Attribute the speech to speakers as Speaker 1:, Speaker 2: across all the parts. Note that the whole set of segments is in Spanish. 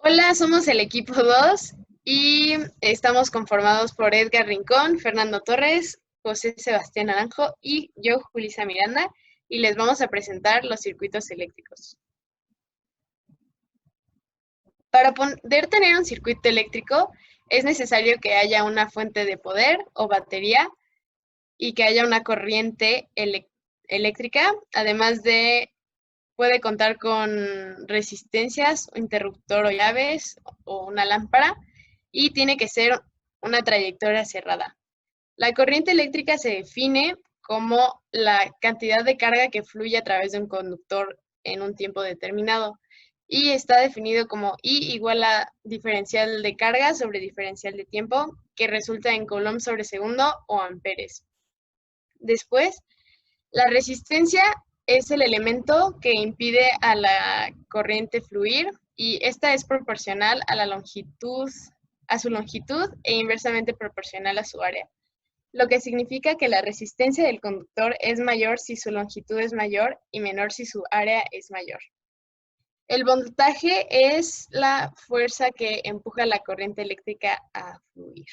Speaker 1: Hola, somos el equipo 2 y estamos conformados por Edgar Rincón, Fernando Torres, José Sebastián Naranjo y yo, Julisa Miranda, y les vamos a presentar los circuitos eléctricos. Para poder tener un circuito eléctrico es necesario que haya una fuente de poder o batería y que haya una corriente eléctrica, además de puede contar con resistencias, interruptor o llaves o una lámpara y tiene que ser una trayectoria cerrada. La corriente eléctrica se define como la cantidad de carga que fluye a través de un conductor en un tiempo determinado y está definido como I igual a diferencial de carga sobre diferencial de tiempo, que resulta en coulomb sobre segundo o amperes. Después, la resistencia es el elemento que impide a la corriente fluir y esta es proporcional a la longitud, a su longitud e inversamente proporcional a su área, lo que significa que la resistencia del conductor es mayor si su longitud es mayor y menor si su área es mayor. El voltaje es la fuerza que empuja la corriente eléctrica a fluir.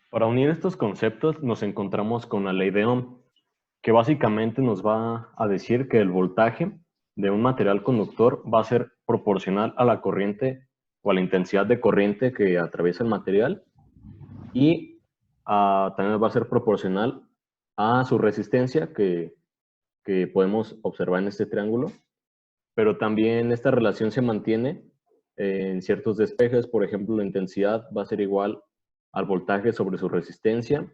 Speaker 2: Para unir estos conceptos nos encontramos con la ley de Ohm, que básicamente nos va a decir que el voltaje de un material conductor va a ser proporcional a la corriente o a la intensidad de corriente que atraviesa el material y también va a ser proporcional a su resistencia que podemos observar en este triángulo, pero también esta relación se mantiene en ciertos despejes. Por ejemplo, la intensidad va a ser igual al voltaje sobre su resistencia.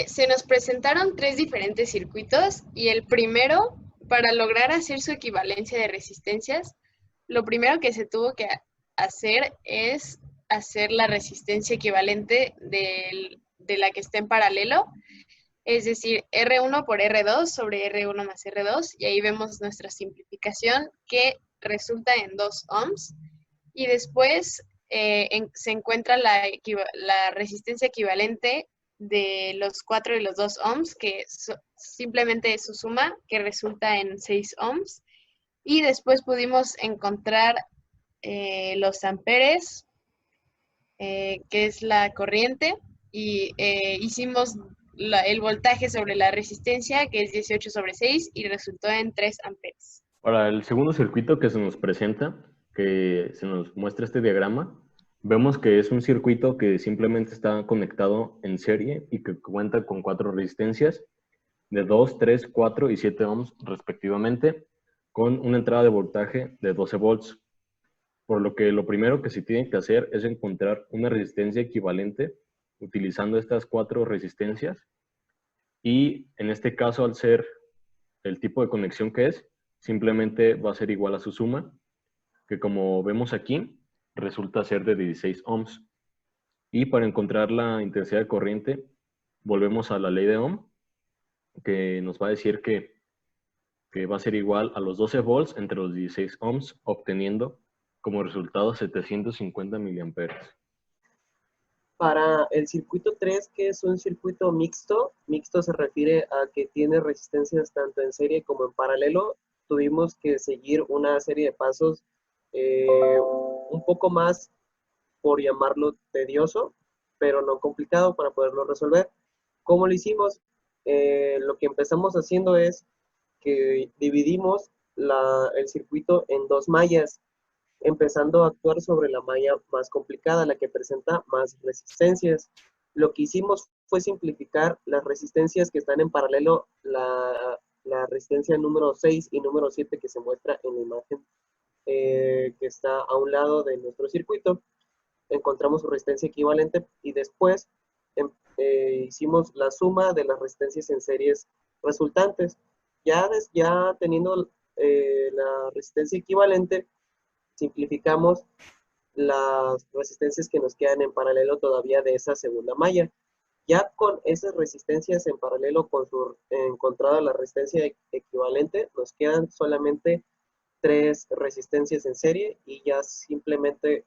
Speaker 1: Se nos presentaron 3 diferentes circuitos y el primero, para lograr hacer su equivalencia de resistencias, lo primero que se tuvo que hacer es hacer la resistencia equivalente de la que está en paralelo, es decir, R1 por R2 sobre R1 más R2, y ahí vemos nuestra simplificación que resulta en 2 ohms, y después se encuentra la resistencia equivalente de los 4 y los 2 ohms, que simplemente es su suma, que resulta en 6 ohms, y después pudimos encontrar los amperes, que es la corriente, y hicimos el voltaje sobre la resistencia, que es 18 sobre 6, y resultó en 3 amperes.
Speaker 2: Para el segundo circuito que se nos presenta, que se nos muestra este diagrama, vemos que es un circuito que simplemente está conectado en serie y que cuenta con 4 resistencias de 2, 3, 4 y 7 ohms respectivamente, con una entrada de voltaje de 12 volts. Por lo que lo primero que se tiene que hacer es encontrar una resistencia equivalente utilizando estas 4 resistencias, y en este caso, al ser el tipo de conexión que es, simplemente va a ser igual a su suma, que como vemos aquí, resulta ser de 16 ohms. Y para encontrar la intensidad de corriente, volvemos a la ley de Ohm, que nos va a decir que va a ser igual a los 12 volts entre los 16 ohms, obteniendo como resultado 750 miliamperes.
Speaker 3: Para el circuito 3, que es un circuito mixto, mixto se refiere a que tiene resistencias tanto en serie como en paralelo, tuvimos que seguir una serie de pasos un poco más, por llamarlo tedioso, pero no complicado para poderlo resolver. ¿Cómo lo hicimos? Lo que empezamos haciendo es que dividimos el circuito en 2 mallas, empezando a actuar sobre la malla más complicada, la que presenta más resistencias. Lo que hicimos fue simplificar las resistencias que están en paralelo, la resistencia número 6 y número 7 que se muestra en la imagen que está a un lado de nuestro circuito. Encontramos su resistencia equivalente y después hicimos la suma de las resistencias en series resultantes. Ya teniendo la resistencia equivalente, simplificamos las resistencias que nos quedan en paralelo todavía de esa segunda malla. Ya con esas resistencias en paralelo, con su encontrada la resistencia equivalente, nos quedan solamente 3 resistencias en serie y ya simplemente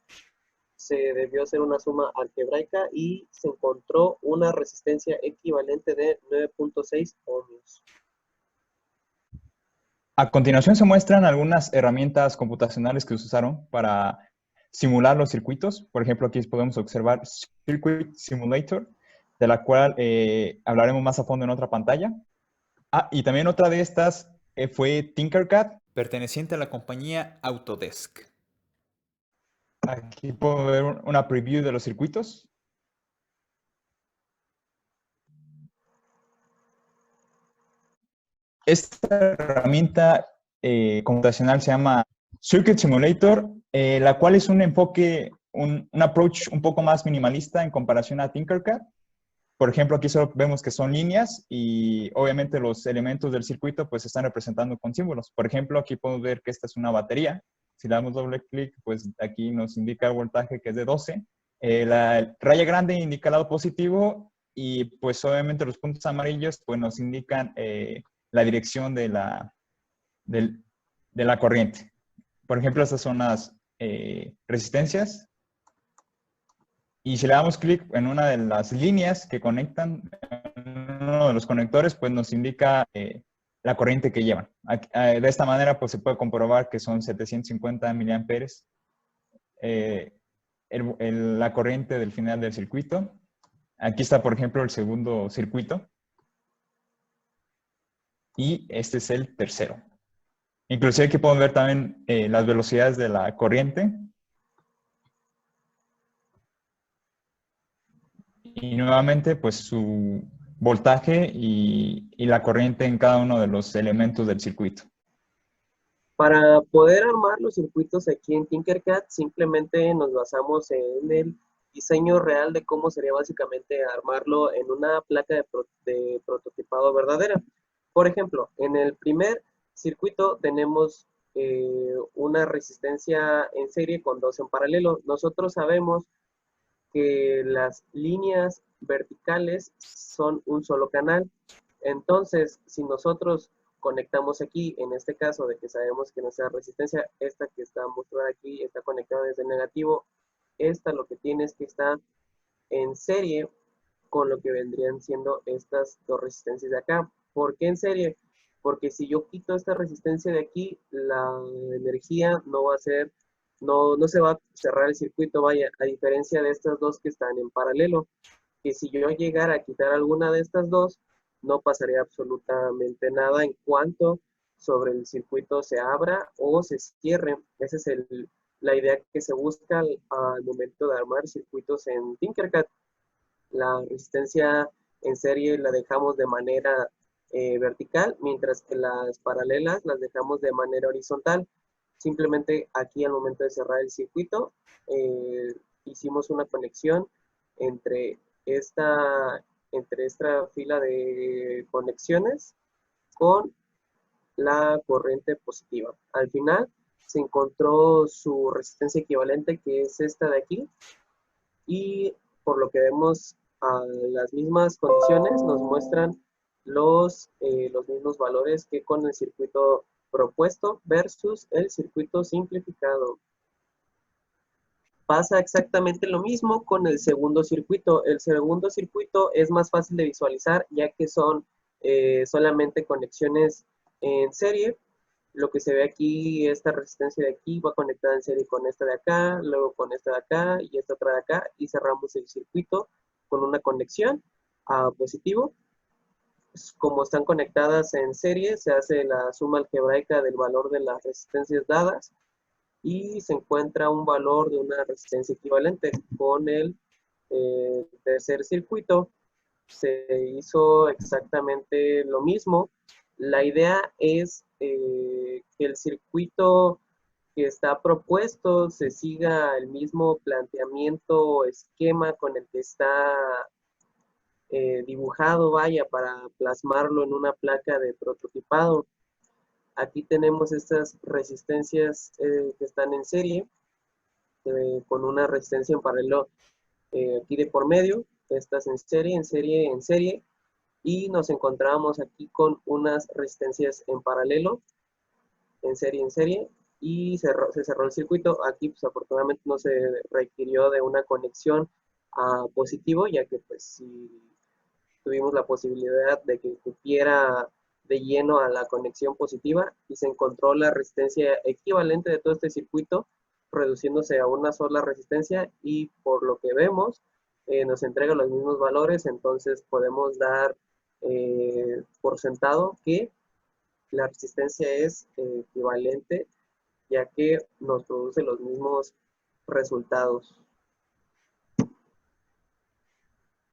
Speaker 3: se debió hacer una suma algebraica y se encontró una resistencia equivalente de 9.6 ohms.
Speaker 4: A continuación se muestran algunas herramientas computacionales que se usaron para simular los circuitos. Por ejemplo, aquí podemos observar Circuit Simulator, de la cual hablaremos más a fondo en otra pantalla. Y también otra de estas fue Tinkercad, perteneciente a la compañía Autodesk. Aquí podemos ver una preview de los circuitos. Esta herramienta computacional se llama Circuit Simulator, la cual es un enfoque, un approach un poco más minimalista en comparación a Tinkercad. Por ejemplo, aquí solo vemos que son líneas y obviamente los elementos del circuito pues se están representando con símbolos. Por ejemplo, aquí podemos ver que esta es una batería. Si le damos doble clic, pues aquí nos indica el voltaje que es de 12. La raya grande indica el lado positivo y pues obviamente los puntos amarillos pues nos indican la dirección de la corriente. Por ejemplo, estas son las resistencias. Y si le damos clic en una de las líneas que conectan, en uno de los conectores, pues nos indica la corriente que llevan. De esta manera, pues se puede comprobar que son 750 miliamperes la corriente del final del circuito. Aquí está, por ejemplo, el segundo circuito. Y este es el tercero. Inclusive aquí podemos ver también las velocidades de la corriente. Y nuevamente, pues su voltaje y la corriente en cada uno de los elementos del circuito.
Speaker 3: Para poder armar los circuitos aquí en Tinkercad, simplemente nos basamos en el diseño real de cómo sería básicamente armarlo en una placa de prototipado verdadera. Por ejemplo, en el primer circuito tenemos una resistencia en serie con dos en paralelo. Nosotros sabemos que las líneas verticales son un solo canal. Entonces, si nosotros conectamos aquí, en este caso de que sabemos que nuestra resistencia, esta que está mostrada aquí, está conectada desde negativo, esta lo que tiene es que está en serie con lo que vendrían siendo estas dos resistencias de acá. ¿Por qué en serie? Porque si yo quito esta resistencia de aquí, la energía no va a ser, no se va a cerrar el circuito, vaya, a diferencia de estas dos que están en paralelo, que si yo llegara a quitar alguna de estas dos, no pasaría absolutamente nada en cuanto sobre el circuito se abra o se cierre. Esa es la idea que se busca al momento de armar circuitos en Tinkercad. La resistencia en serie la dejamos de manera vertical, mientras que las paralelas las dejamos de manera horizontal. Simplemente aquí al momento de cerrar el circuito, hicimos una conexión entre esta fila de conexiones con la corriente positiva. Al final se encontró su resistencia equivalente, que es esta de aquí, y por lo que vemos a las mismas condiciones nos muestran los mismos valores que con el circuito propuesto versus el circuito simplificado. Pasa exactamente lo mismo con el segundo circuito. El segundo circuito es más fácil de visualizar ya que son solamente conexiones en serie. Lo que se ve aquí, esta resistencia de aquí va conectada en serie con esta de acá, luego con esta de acá y esta otra de acá, y cerramos el circuito con una conexión a positivo. Como están conectadas en serie, se hace la suma algebraica del valor de las resistencias dadas y se encuentra un valor de una resistencia equivalente. Con el tercer circuito se hizo exactamente lo mismo. La idea es que el circuito que está propuesto se siga el mismo planteamiento o esquema con el que está dibujado, vaya, para plasmarlo en una placa de prototipado. Aquí tenemos estas resistencias que están en serie, con una resistencia en paralelo aquí de por medio, estas en serie, en serie, en serie, y nos encontramos aquí con unas resistencias en paralelo, en serie, y se cerró el circuito. Aquí pues afortunadamente no se requirió de una conexión a positivo, ya que pues si tuvimos la posibilidad de que cupiera de lleno a la conexión positiva y se encontró la resistencia equivalente de todo este circuito reduciéndose a una sola resistencia y por lo que vemos nos entrega los mismos valores, entonces podemos dar por sentado que la resistencia es equivalente, ya que nos produce los mismos resultados.